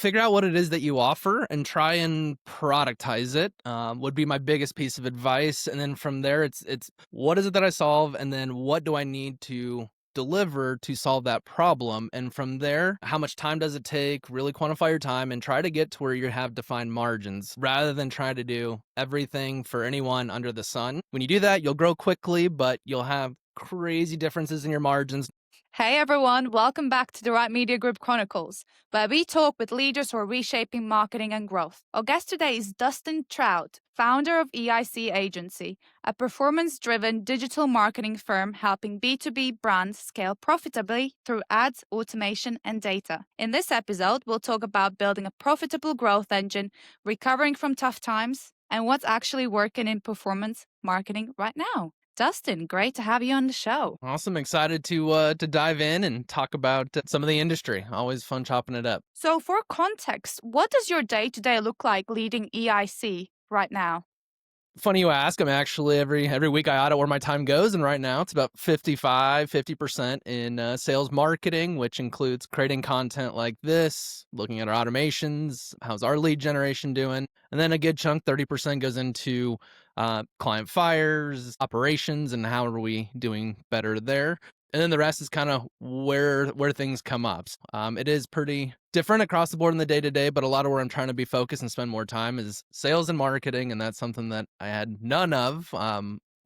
figure out what it is that you offer and try and productize it, would be my biggest piece of advice. And then from there, it's what is it that I solve, and then what do I need to deliver to solve that problem? And from there, how much time does it take? Really quantify your time and try to get to where you have defined margins rather than try to do everything for anyone under the sun. When you do that, you'll grow quickly, but you'll have crazy differences in your margins. Hey everyone, welcome back to the Right Media Group Chronicles, where we talk with leaders who are reshaping marketing and growth. Our guest today is Dustin Trout, founder of EIC Agency, a performance driven digital marketing firm helping B2B brands scale profitably through ads, automation, and data. In this episode, we'll talk about building a profitable growth engine, recovering from tough times, and what's actually working in performance marketing right now. Dustin, great to have you on the show. Awesome. Excited to dive in and talk about some of the industry. Always fun chopping it up. So, for context, what does your day to day look like leading EIC right now? Funny you ask. I'm actually every week I audit where my time goes, and right now it's about 50% in sales marketing, which includes creating content like this, looking at our automations, how's our lead generation doing, and then a good chunk, 30%, goes into client fires, operations, and how are we doing better there. And then the rest is kind of where things come up. It is pretty different across the board in the day to day, but a lot of where I'm trying to be focused and spend more time is sales and marketing, and that's something that I had none of.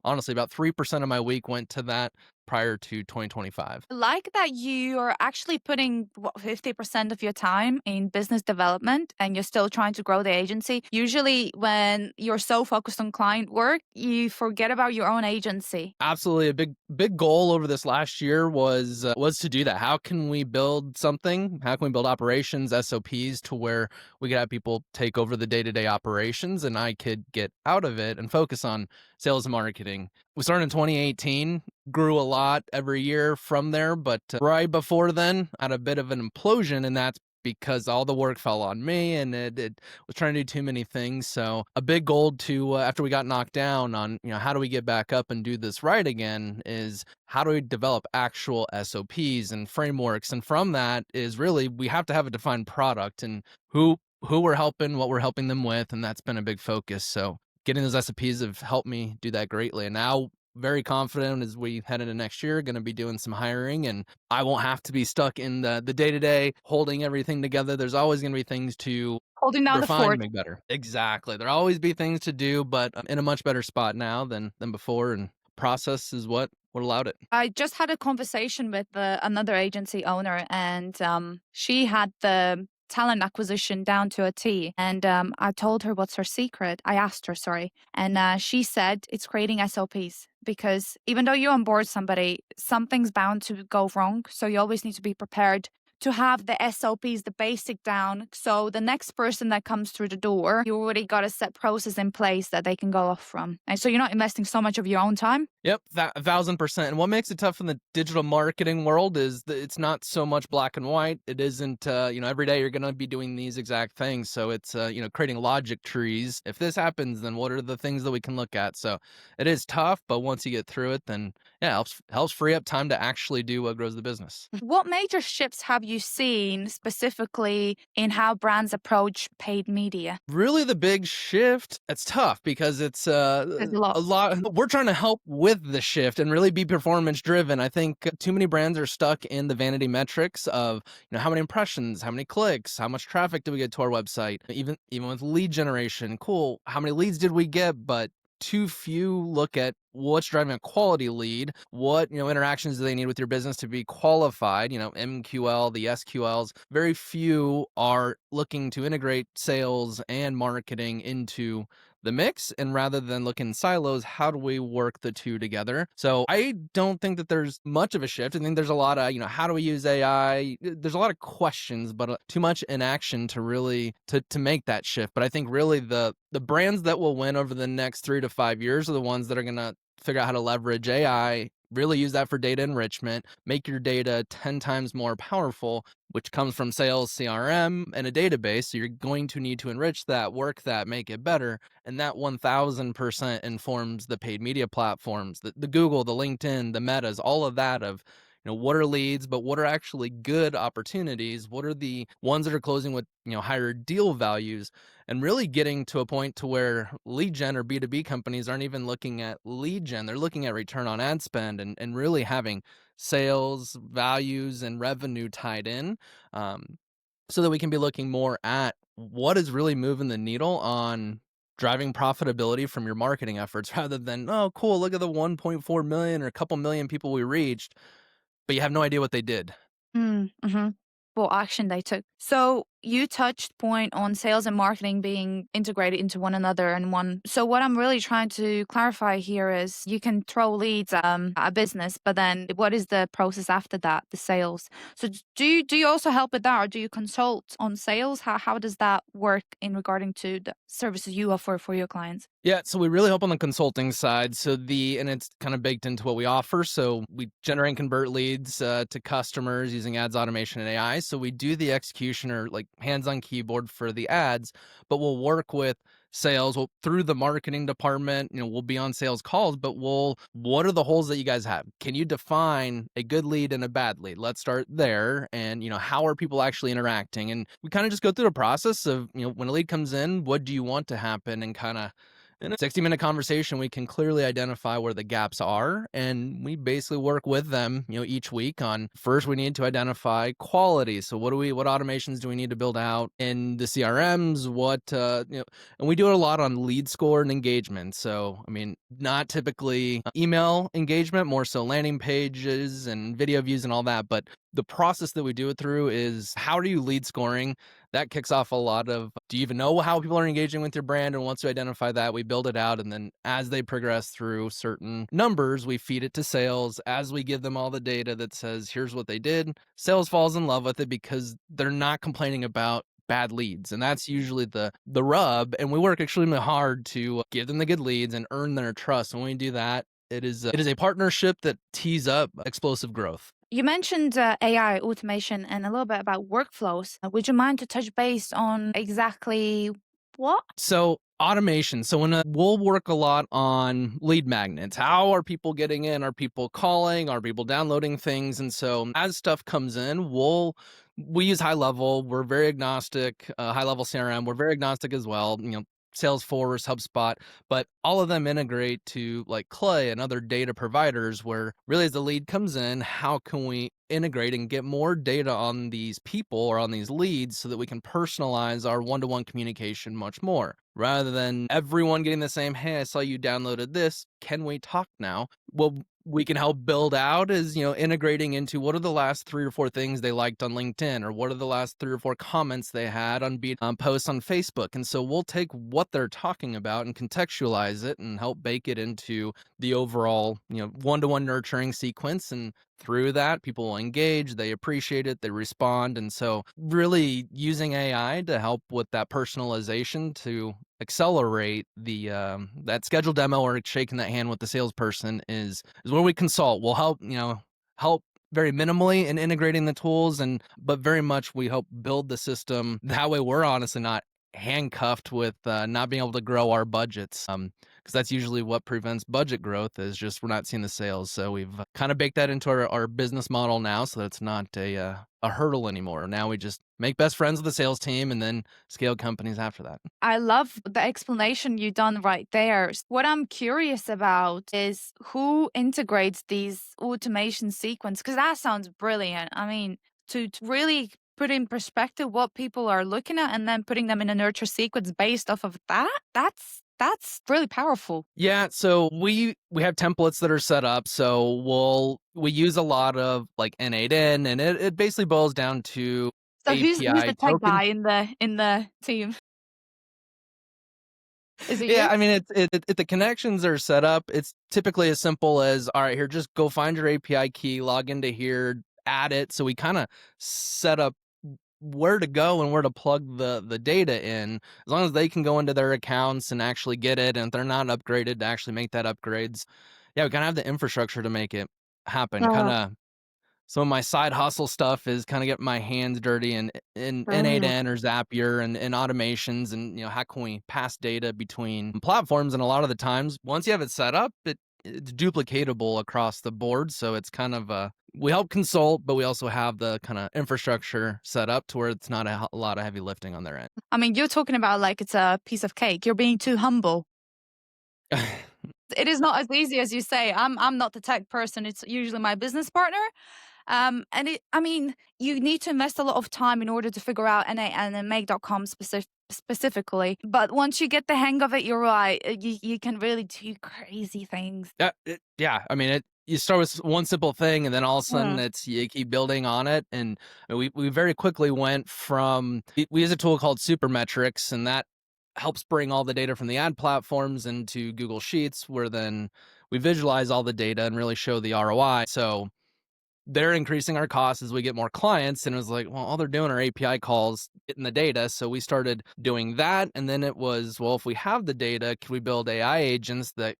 Honestly, about 3% of my week went to that prior to 2025. Like that you are actually putting 50% of your time in business development and you're still trying to grow the agency. Usually when you're so focused on client work, you forget about your own agency. Absolutely, a big goal over this last year was to do that. How can we build something? How can we build operations, SOPs, to where we could have people take over the day-to-day operations, and I could get out of it and focus on sales and marketing. We started in 2018, grew a lot every year from there, but right before then, I had a bit of an implosion, and that's because all the work fell on me, and it was trying to do too many things. So a big goal to after we got knocked down on, how do we get back up and do this right again, is how do we develop actual SOPs and frameworks? And from that is really we have to have a defined product and who we're helping, what we're helping them with, and that's been a big focus. So getting those SOPs have helped me do that greatly. And now very confident as we head into next year, going to be doing some hiring, and I won't have to be stuck in the day-to-day holding everything together. There's always going to be things to Holding down the refine and fort. make better. Exactly. There'll always be things to do, but I'm in a much better spot now than before, and process is what allowed it. I just had a conversation with another agency owner, and she had the talent acquisition down to a T. And I told her what's her secret. I asked her, sorry. And she said it's creating SOPs because even though you onboard somebody, something's bound to go wrong. So you always need to be prepared to have the SOPs, the basic down. So the next person that comes through the door, you already got a set process in place that they can go off from. And so you're not investing so much of your own time. Yep, 1,000%. And what makes it tough in the digital marketing world is that it's not so much black and white. It isn't, every day you're going to be doing these exact things. So it's, creating logic trees. If this happens, then what are the things that we can look at? So it is tough, but once you get through it, then yeah, helps free up time to actually do what grows the business. What major shifts have you seen specifically in how brands approach paid media? Really, the big shift, it's tough because it's There's a lot. a lot. We're trying to help with the shift and really be performance driven. I think too many brands are stuck in the vanity metrics of, how many impressions, how many clicks, how much traffic do we get to our website, even with lead generation. Cool. How many leads did we get? But too few look at what's driving a quality lead, what interactions do they need with your business to be qualified, MQL, the SQLs. Very few are looking to integrate sales and marketing into the mix, and rather than look in silos, how do we work the two together? So I don't think that there's much of a shift. I think there's a lot of, how do we use AI? There's a lot of questions, but too much inaction to really to make that shift. But I think really the brands that will win over the next 3 to 5 years are the ones that are going to figure out how to leverage AI, really use that for data enrichment, make your data 10 times more powerful, which comes from sales, CRM, and a database. So you're going to need to enrich that, work that, make it better. And that 1000% informs the paid media platforms, the Google, the LinkedIn, the Metas, all of that of, what are leads, but what are actually good opportunities? What are the ones that are closing with, higher deal values? And really getting to a point to where lead gen or B2B companies aren't even looking at lead gen. They're looking at return on ad spend and really having sales values and revenue tied in. Um, so that we can be looking more at what is really moving the needle on driving profitability from your marketing efforts rather than, oh, cool, look at the 1.4 million or a couple million people we reached, but you have no idea what they did. Mm-hmm. What action they took. So you touched point on sales and marketing being integrated into one another and one. So what I'm really trying to clarify here is you can throw leads at a business, but then what is the process after that, the sales? So do you also help with that, or do you consult on sales? How does that work in regarding to the services you offer for your clients? Yeah, so we really help on the consulting side. And it's kind of baked into what we offer. So we generate and convert leads to customers using ads automation and AI. So we do the execution or like hands on keyboard for the ads, but we'll work with sales through the marketing department. We'll be on sales calls, but what are the holes that you guys have? Can you define a good lead and a bad lead? Let's start there. And, how are people actually interacting? And we kind of just go through the process of, when a lead comes in, what do you want to happen, and kind of in a 60-minute conversation, we can clearly identify where the gaps are, and we basically work with them, each week on first we need to identify quality. So what automations do we need to build out in the CRMs? And we do it a lot on lead score and engagement. So, I mean, not typically email engagement, more so landing pages and video views and all that, but the process that we do it through is how are you lead scoring? That kicks off a lot of, do you even know how people are engaging with your brand? And once we identify that, we build it out. And then as they progress through certain numbers, we feed it to sales. As we give them all the data that says, here's what they did, sales falls in love with it because they're not complaining about bad leads. And that's usually the rub. And we work extremely hard to give them the good leads and earn their trust. And when we do that, it is a partnership that tees up explosive growth. You mentioned AI, automation, and a little bit about workflows. Would you mind to touch base on exactly what? So automation. So we'll work a lot on lead magnets. How are people getting in? Are people calling? Are people downloading things? And so as stuff comes in, we use high level. We're very agnostic. High level CRM. We're very agnostic as well. Salesforce, HubSpot, but all of them integrate to like Clay and other data providers where really as the lead comes in, how can we integrate and get more data on these people or on these leads so that we can personalize our one-to-one communication much more rather than everyone getting the same, hey, I saw you downloaded this. Can we talk now? Well, we can help build out is, integrating into what are the last 3 or 4 things they liked on LinkedIn, or what are the last 3 or 4 comments they had on posts on Facebook. And so we'll take what they're talking about and contextualize it and help bake it into the overall, one-to-one nurturing sequence. And through that, people will engage, they appreciate it, they respond. And so really using AI to help with that personalization to accelerate that scheduled demo or shaking that hand with the salesperson is where we consult. We'll help very minimally in integrating the tools, but very much we help build the system. That way we're honestly not handcuffed with not being able to grow our budgets. Because that's usually what prevents budget growth is just we're not seeing the sales. So we've kind of baked that into our business model now, so that it's not a hurdle anymore. Now we just make best friends with the sales team and then scale companies after that. I love the explanation you done right there. What I'm curious about is who integrates these automation sequence, because that sounds brilliant. I mean, to really put in perspective what people are looking at and then putting them in a nurture sequence based off of that, that's really powerful. Yeah, so we have templates that are set up. So we use a lot of like N8N, and it basically boils down to So who's API the tech token. guy in the team? Is it Yeah, you? I mean, if the connections are set up, it's typically as simple as, all right, here, just go find your API key, log into here, add it. So we kind of set up where to go and where to plug the data in, as long as they can go into their accounts and actually get it. And if they're not upgraded to actually make that upgrades, yeah, we kind of have the infrastructure to make it happen. Kind of some of my side hustle stuff is kind of getting my hands dirty in Brilliant. N8N or Zapier and automations, and how can we pass data between platforms? And a lot of the times, once you have it set up, it's duplicatable across the board. So it's kind of we help consult, but we also have the kind of infrastructure set up to where it's not a lot of heavy lifting on their I mean, you're talking about like it's a piece of cake. You're being too humble. end. It is not as easy as you say. I'm not the tech person. It's usually my business partner. And I mean, you need to invest a lot of time in order to figure out and then make.com specifically. But once you get the hang of it, you're right. You can really do crazy things. Yeah, I mean, you start with one simple thing, and then all of a sudden, Mm. you keep building on it, and we very quickly went from we use a tool called Supermetrics, and that helps bring all the data from the ad platforms into Google Sheets, where then we visualize all the data and really show the ROI. So they're increasing our costs as we get more clients. And it was like, well, all they're doing are API calls, getting the data. So we started doing that. And then it was, well, if we have the data, can we build AI agents that,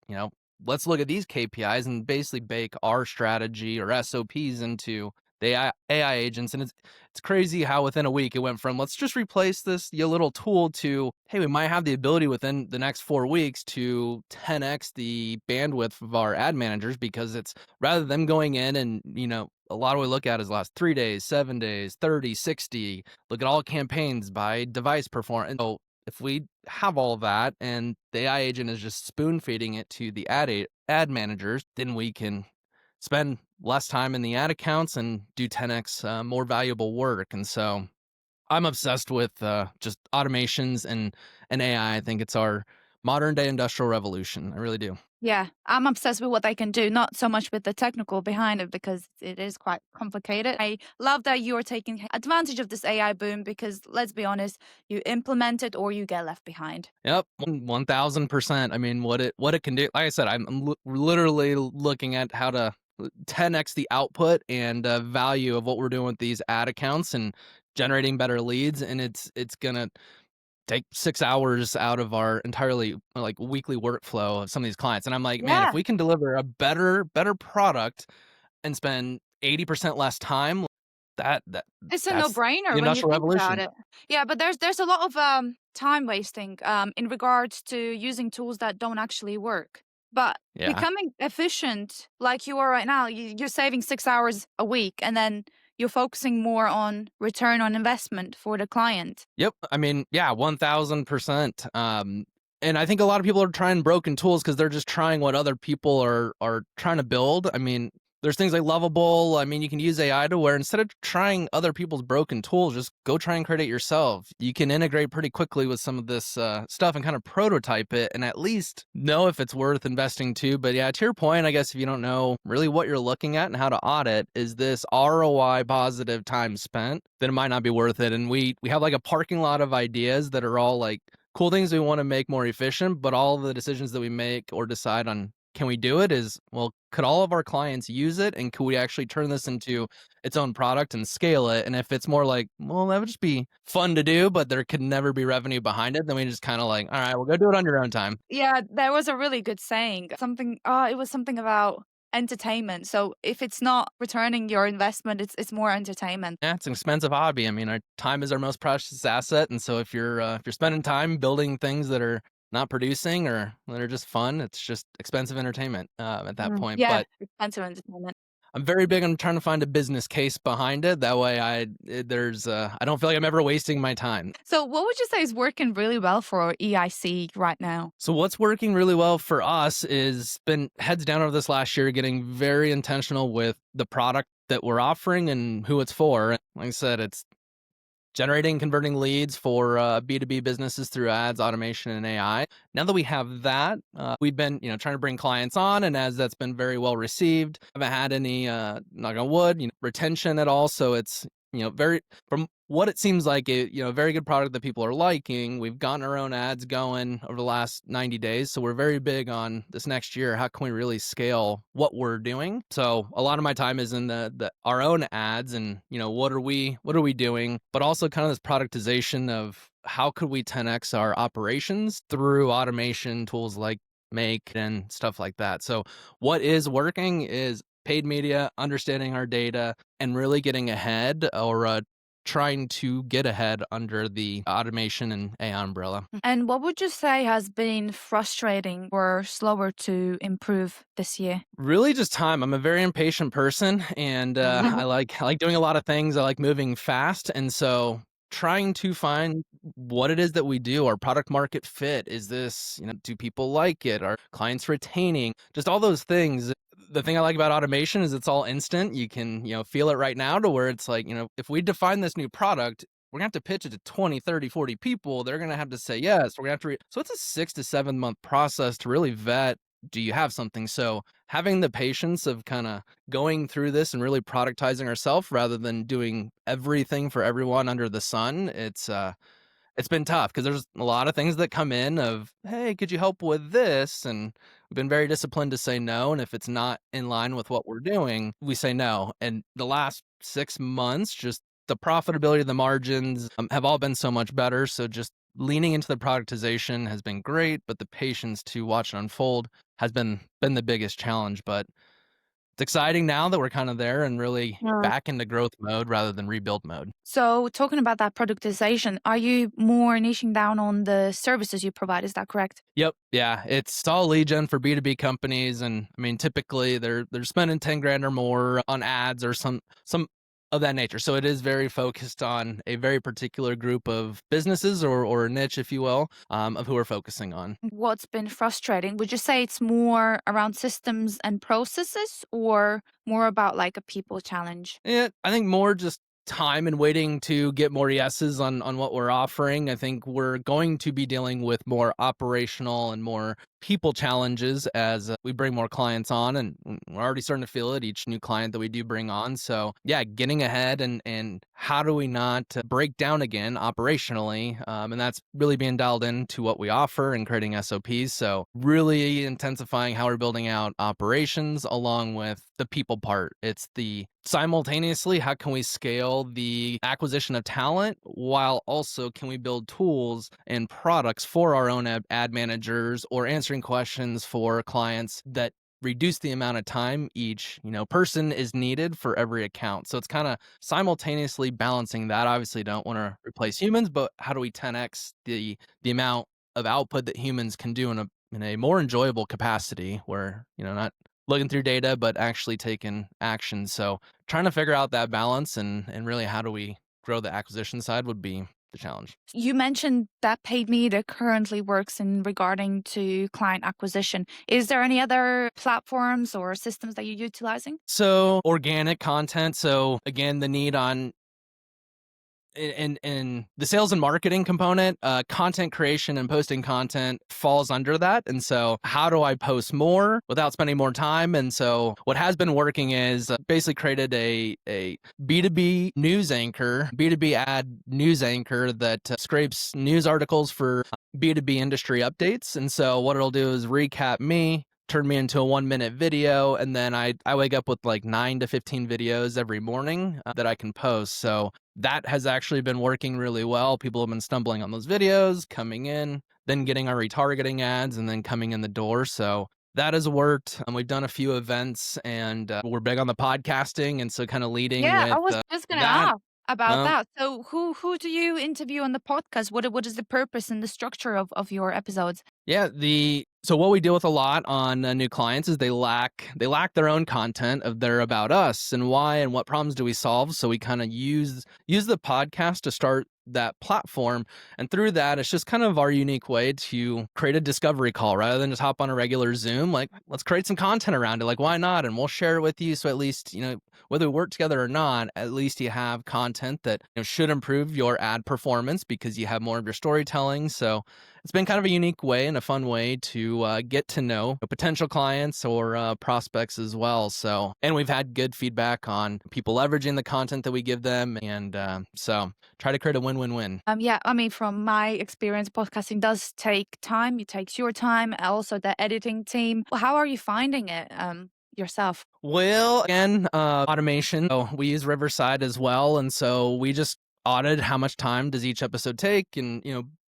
let's look at these KPIs and basically bake our strategy or SOPs into the AI agents. And it's crazy how within a week it went from let's just replace this little tool to, hey, we might have the ability within the next 4 weeks to 10x the bandwidth of our ad managers, because it's rather than going in and, a lot of what we look at is the last 3 days, 7 days, 30, 60, look at all campaigns by device performance. So if we have all that and the AI agent is just spoon feeding it to the ad managers, then we can spend less time in the ad accounts and do 10x more valuable work. And so I'm obsessed with just automations and AI. I think it's our modern day industrial revolution. I really do. Yeah, I'm obsessed with what they can do, not so much with the technical behind it because it is quite complicated. I love that you are taking advantage of this AI boom because let's be honest, you implement it or you get left behind. Yep, 1000%. I mean, what it can do. Like I said, I'm literally looking at how to 10x the output and value of what we're doing with these ad accounts and generating better leads, and it's gonna take 6 hours out of our entirely like weekly workflow of some of these clients. And I'm like, man, if Yeah. we can deliver a better product and spend 80% less time, that that It's a that's the no-brainer when you industrial think about revolution. it. Yeah, but there's a lot of time wasting in regards to using tools that don't actually work. But Yeah. becoming efficient like you are right now, you're saving 6 hours a week, and then you're focusing more on return on investment for the client. Yep. I mean, yeah, 1000%. And I think a lot of people are trying broken tools because they're just trying what other people are trying to build. I mean, there's things like Lovable. I mean, you can use AI to where instead of trying other people's broken tools, just go try and create it yourself. You can integrate pretty quickly with some of this stuff and kind of prototype it and at least know if it's worth investing to. But yeah, to your point, I guess if you don't know really what you're looking at and how to audit, is this ROI positive time spent, then it might not be worth it. And we have like a parking lot of ideas that are all like cool things we want to make more efficient, but all the decisions that we make or decide on can we do it is, well, could all of our clients use it? And could we actually turn this into its own product and scale it? And if it's more like, well, that would just be fun to do, but there could never be revenue behind it, then we just kind of like, all right, well, go do it on your own time. Yeah, there was a really good saying. It was something about entertainment. So if it's not returning your investment, it's more entertainment. Yeah, it's an expensive hobby. I mean, our time is our most precious asset, and so if you're spending time building things that are not producing or that are just fun, it's just expensive entertainment at that point. Yeah, But expensive entertainment. I'm very big on trying to find a business case behind it. That way, I don't feel like I'm ever wasting my time. So what would you say is working really well for EIC right now? So what's working really well for us is been heads down over this last year, getting very intentional with the product that we're offering and who it's for. Like I said, it's generating, converting leads for B2B businesses through ads, automation, and AI. Now that we have that, we've been, trying to bring clients on, and as that's been very well received, haven't had any, knock on wood, retention at all. So it's, very, from what it seems like, a very good product that people are liking. We've gotten our own ads going over the last 90 days. So we're very big on this next year. How can we really scale what we're doing? So a lot of my time is in the our own ads and, what are we doing, but also kind of this productization of how could we 10x our operations through automation tools like Make and stuff like that. So what is working is paid media, understanding our data, and really getting ahead or trying to get ahead under the automation and AI umbrella. And what would you say has been frustrating or slower to improve this year? Really just time. I'm a very impatient person and I like doing a lot of things. I like moving fast. And so trying to find what it is that we do, our product market fit. Is this, do people like it? Are clients retaining? Just all those things. The thing I like about automation is it's all instant. You can, feel it right now to where it's like, if we define this new product, we're gonna have to pitch it to 20, 30, 40 people. They're gonna have to say yes. We're gonna have to so it's a 6 to 7 month process to really vet, do you have something? So having the patience of kind of going through this and really productizing ourselves rather than doing everything for everyone under the sun, it's been tough because there's a lot of things that come in of, hey, could you help with this? And we've been very disciplined to say no. And if it's not in line with what we're doing, we say no. And the last 6 months, just the profitability, the margins have all been so much better. So just leaning into the productization has been great, but the patience to watch it unfold has been the biggest challenge. But it's exciting now that we're kind of there and really back into growth mode rather than rebuild mode. So, talking about that productization, are you more niching down on the services you provide? Is that correct? Yep. Yeah. It's all lead gen for B2B companies. And I mean, typically they're spending 10 grand or more on ads or some of that nature. So it is very focused on a very particular group of businesses or a niche, if you will, of who we're focusing on. What's been frustrating? Would you say it's more around systems and processes or more about like a people challenge? Yeah, I think more just time and waiting to get more yeses on what we're offering. I think we're going to be dealing with more operational and more people challenges as we bring more clients on, and we're already starting to feel it each new client that we do bring on. So yeah, getting ahead and how do we not break down again operationally, and that's really being dialed into what we offer and creating SOPs. So really intensifying how we're building out operations along with the people part. It's the simultaneously, how can we scale the acquisition of talent while also can we build tools and products for our own ad managers or answering questions for clients that reduce the amount of time each person is needed for every account. So it's kind of simultaneously balancing that. Obviously don't want to replace humans, but how do we 10x the amount of output that humans can do in a more enjoyable capacity where not looking through data but actually taking action. So trying to figure out that balance and really how do we grow the acquisition side would be the challenge. You mentioned that paid media currently works in regarding to client acquisition. Is there any other platforms or systems that you're utilizing? So organic content. So again, the need on in the sales and marketing component, content creation and posting content falls under that. And so how do I post more without spending more time? And so what has been working is basically created a B2B news anchor, B2B ad news anchor that scrapes news articles for B2B industry updates. And so what it'll do is recap me, turn me into a 1 minute video, and then I wake up with like 9 to 15 videos every morning that I can post. So that has actually been working really well. People have been stumbling on those videos, coming in, then getting our retargeting ads, and then coming in the door. So that has worked. We've done a few events, and we're big on the podcasting, and so kind of leading Yeah, I with was just gonna that. ask about Um, that. So who do you interview on the podcast? What is the purpose and the structure of your episodes? Yeah, so what we deal with a lot on new clients is they lack their own content of their about us and why and what problems do we solve. So we kind of use the podcast to start that platform, and through that, it's just kind of our unique way to create a discovery call rather than just hop on a regular Zoom. Like, let's create some content around it. Like, why not? And we'll share it with you. So at least whether we work together or not, at least you have content that should improve your ad performance because you have more of your storytelling. So it's been kind of a unique way and a fun way to get to know potential clients or prospects as well. So, and we've had good feedback on people leveraging the content that we give them, and so try to create a win-win-win. Yeah, I mean, from my experience, podcasting does take time. It takes your time, also the editing team. How are you finding it yourself? Well, again, automation. So we use Riverside as well, and so we just audited how much time does each episode take, and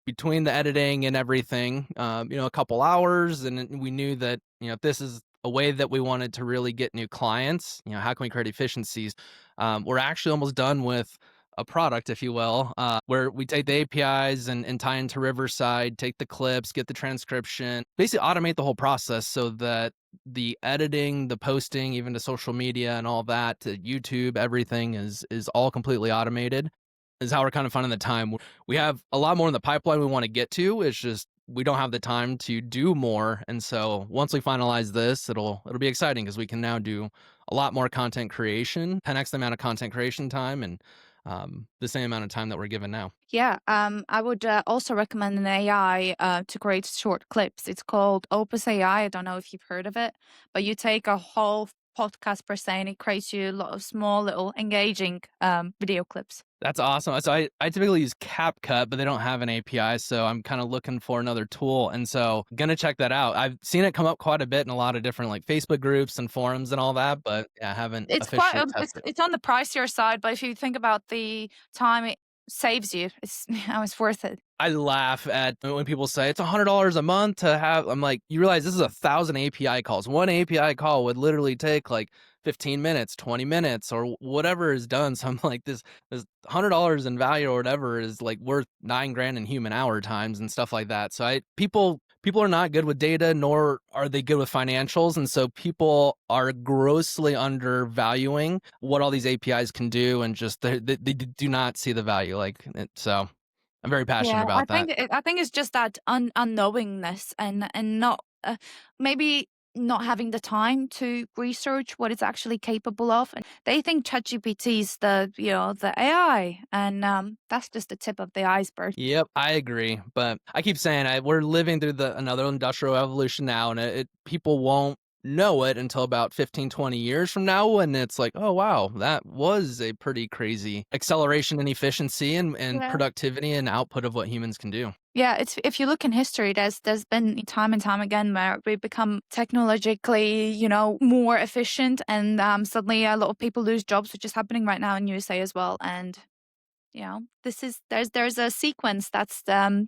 between the editing and everything, a couple hours, and we knew that if this is a way that we wanted to really get new clients, how can we create efficiencies? We're actually almost done with a product, if you will, where we take the APIs and tie into Riverside, take the clips, get the transcription, basically automate the whole process so that the editing, the posting, even to social media and all that, to YouTube, everything is all completely automated. Is how we're kind of finding the time. We have a lot more in the pipeline we want to get to. It's just we don't have the time to do more. And so once we finalize this, it'll be exciting because we can now do a lot more content creation, 10x the amount of content creation time, and the same amount of time that we're given now. Yeah, I would also recommend an AI to create short clips. It's called Opus AI. I don't know if you've heard of it, but you take a whole podcast per se and it creates you a lot of small, little engaging video clips. That's awesome. So I typically use CapCut, but they don't have an API, so I'm kind of looking for another tool. And so gonna check that out. I've seen it come up quite a bit in a lot of different like Facebook groups and forums and all that, but yeah, I haven't It's quite officially tested. it's on the pricier side, but if you think about the time it saves you, it's it's worth it. I laugh at when people say it's $100 a month to have. I'm like, you realize this is 1,000 API calls. One API call would literally take like 15 minutes, 20 minutes, or whatever is done. So I'm like, this $100 in value or whatever is like worth 9 grand in human hour times and stuff like that. So people are not good with data, nor are they good with financials, and so people are grossly undervaluing what all these APIs can do, and just they do not see the value. So. I'm very passionate Yeah, I about that. think I think it's just that unknowingness and not maybe not having the time to research what it's actually capable of. And they think ChatGPT is the AI, and that's just the tip of the iceberg. Yep, I agree. But I keep saying we're living through another industrial revolution now, and people won't know it until about 15, 20 years from now when it's like, oh, wow, that was a pretty crazy acceleration in efficiency and Yeah. productivity and output of what humans can do. Yeah, it's if you look in history, there's been time and time again where we become technologically, more efficient, and suddenly a lot of people lose jobs, which is happening right now in USA as well. And this is there's a sequence that's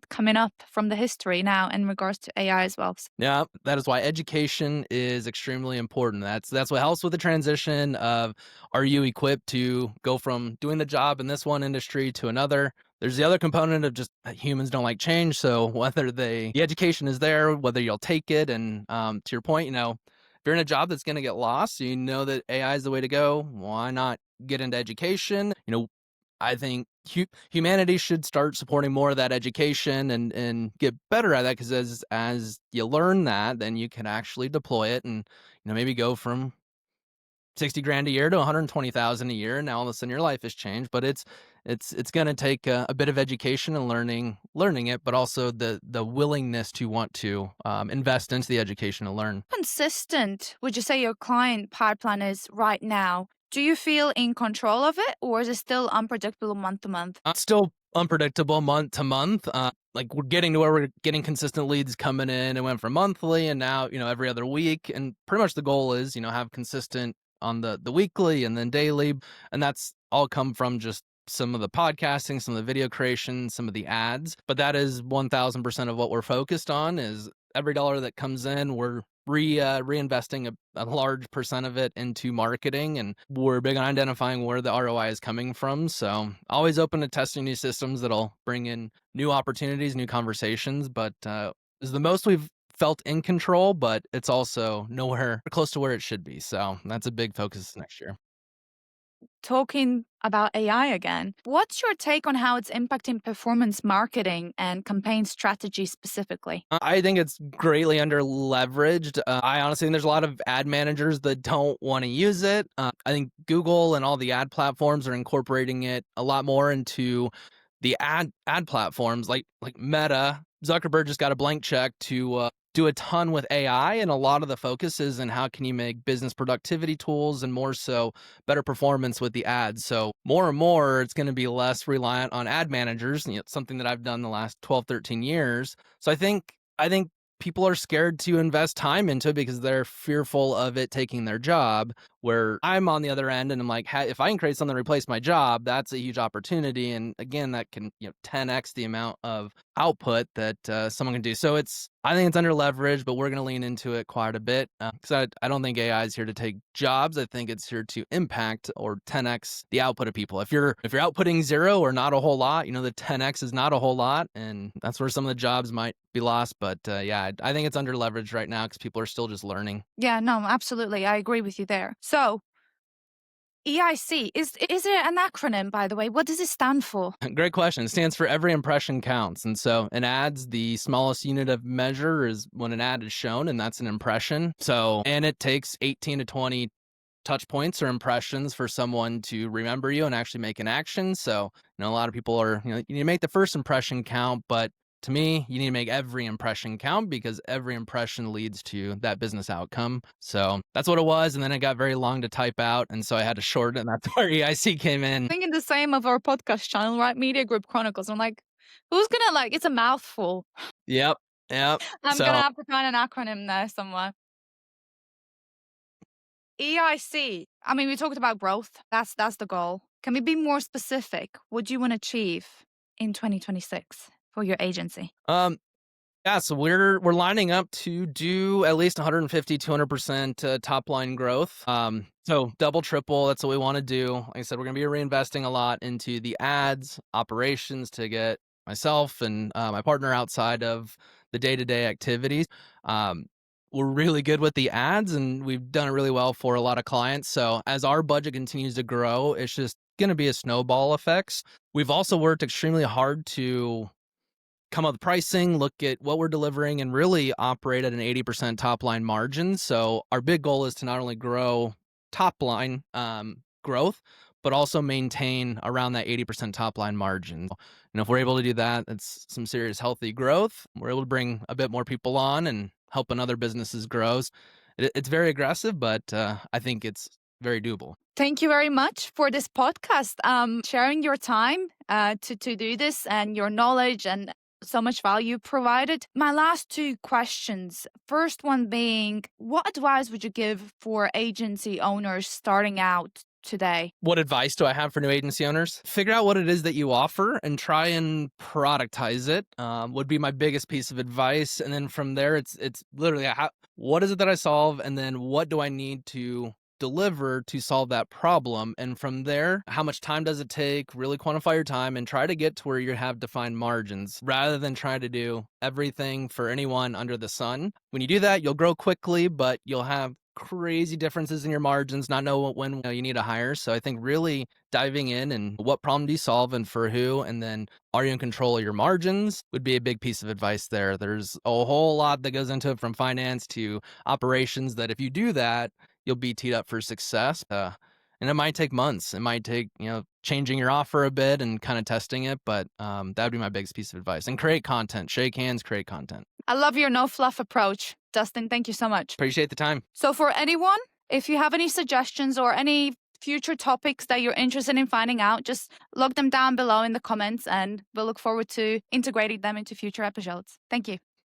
coming up from the history now in regards to AI as well. Yeah, that is why education is extremely important. That's what helps with the transition of, are you equipped to go from doing the job in this one industry to another? There's the other component of just humans don't like change. So whether the education is there, whether you'll take it, and to your point, if you're in a job that's going to get lost, you know that AI is the way to go. Why not get into education? I think humanity should start supporting more of that education and get better at that, because as you learn that, then you can actually deploy it and maybe go from 60 grand a year to 120,000 a year. And now all of a sudden your life has changed, but it's going to take a bit of education and learning it, but also the willingness to want to invest into the education to learn. Consistent, would you say your client pipeline is right now? Do you feel in control of it, or is it still unpredictable month to month? Still unpredictable month to month. Like, we're getting to where we're getting consistent leads coming in. It went from monthly and now, every other week. And pretty much the goal is, have consistent on the weekly and then daily. And that's all come from just some of the podcasting, some of the video creation, some of the ads. But that is 1000% of what we're focused on. Is every dollar that comes in, we're reinvesting a large percent of it into marketing, and we're big on identifying where the ROI is coming from. So always open to testing new systems that'll bring in new opportunities, new conversations. But is the most we've felt in control, but it's also nowhere close to where it should be. So that's a big focus next year. Talking about AI again, what's your take on how it's impacting performance marketing and campaign strategy specifically? I think it's greatly under leveraged. I honestly think there's a lot of ad managers that don't want to use it. I think Google and all the ad platforms are incorporating it a lot more into the ad platforms, like Meta. Zuckerberg just got a blank check to do a ton with AI, and a lot of the focus is in how can you make business productivity tools, and more so better performance with the ads. So more and more, it's going to be less reliant on ad managers. Something that I've done the last 12, 13 years. So I think people are scared to invest time into it because they're fearful of it taking their job. where I'm on the other end and I'm like, if I can create something to replace my job, that's a huge opportunity. And again, that can 10x the amount of output that someone can do. So I think it's under leveraged, but we're going to lean into it quite a bit because I don't think AI is here to take jobs. I think it's here to impact or 10x the output of people. If you're outputting zero or not a whole lot, the 10x is not a whole lot, and that's where some of the jobs might be lost. But yeah, I think it's under leveraged right now because people are still just learning. Yeah, no, absolutely. I agree with you there. So, EIC, is it an acronym, by the way? What does it stand for? Great question. It stands for every impression counts. And so in ads, the smallest unit of measure is when an ad is shown, and that's an impression. So, and it takes 18 to 20 touch points or impressions for someone to remember you and actually make an action. So, a lot of people are, you need to make the first impression count, but to me, you need to make every impression count because every impression leads to that business outcome. So that's what it was. And then it got very long to type out. And so I had to shorten it. And that's where EIC came in. Thinking the same of our podcast channel, right? Media Group Chronicles. I'm like, who's going to it's a mouthful. Yep. Yep. I'm going to So have to find an acronym there somewhere. EIC. I mean, we talked about growth. That's the goal. Can we be more specific? What do you want to achieve in 2026 for your agency? Yeah, so we're lining up to do at least 150, 200% top line growth. So double, triple, that's what we want to do. Like I said, we're going to be reinvesting a lot into the ads, operations to get myself and my partner outside of the day-to-day activities. We're really good with the ads and we've done it really well for a lot of clients. So as our budget continues to grow, it's just going to be a snowball effects. We've also worked extremely hard to come up with pricing, look at what we're delivering, and really operate at an 80% top line margin. So our big goal is to not only grow top line growth, but also maintain around that 80% top line margin. And if we're able to do that, it's some serious healthy growth. We're able to bring a bit more people on and helping other businesses grows. It's very aggressive, but I think it's very doable. Thank you very much for this podcast, sharing your time to do this and your knowledge and so much value provided. My last two questions. First one being, what advice would you give for agency owners starting out today? What advice do I have for new agency owners? Figure out what it is that you offer and try and productize it. Would be my biggest piece of advice. And then from there, it's literally what is it that I solve, and then what do I need to deliver to solve that problem. And from there, how much time does it take? Really quantify your time and try to get to where you have defined margins rather than trying to do everything for anyone under the sun. When you do that, you'll grow quickly, but you'll have crazy differences in your margins, not know when you need to hire. So I think really diving in and what problem do you solve and for who, and then are you in control of your margins would be a big piece of advice there. There's a whole lot that goes into it from finance to operations that if you do that, you'll be teed up for success. And it might take months. It might take, changing your offer a bit and kind of testing it. But that would be my biggest piece of advice. And create content. Shake hands, create content. I love your no fluff approach. Dustin, thank you so much. Appreciate the time. So for anyone, if you have any suggestions or any future topics that you're interested in finding out, just log them down below in the comments and we'll look forward to integrating them into future episodes. Thank you.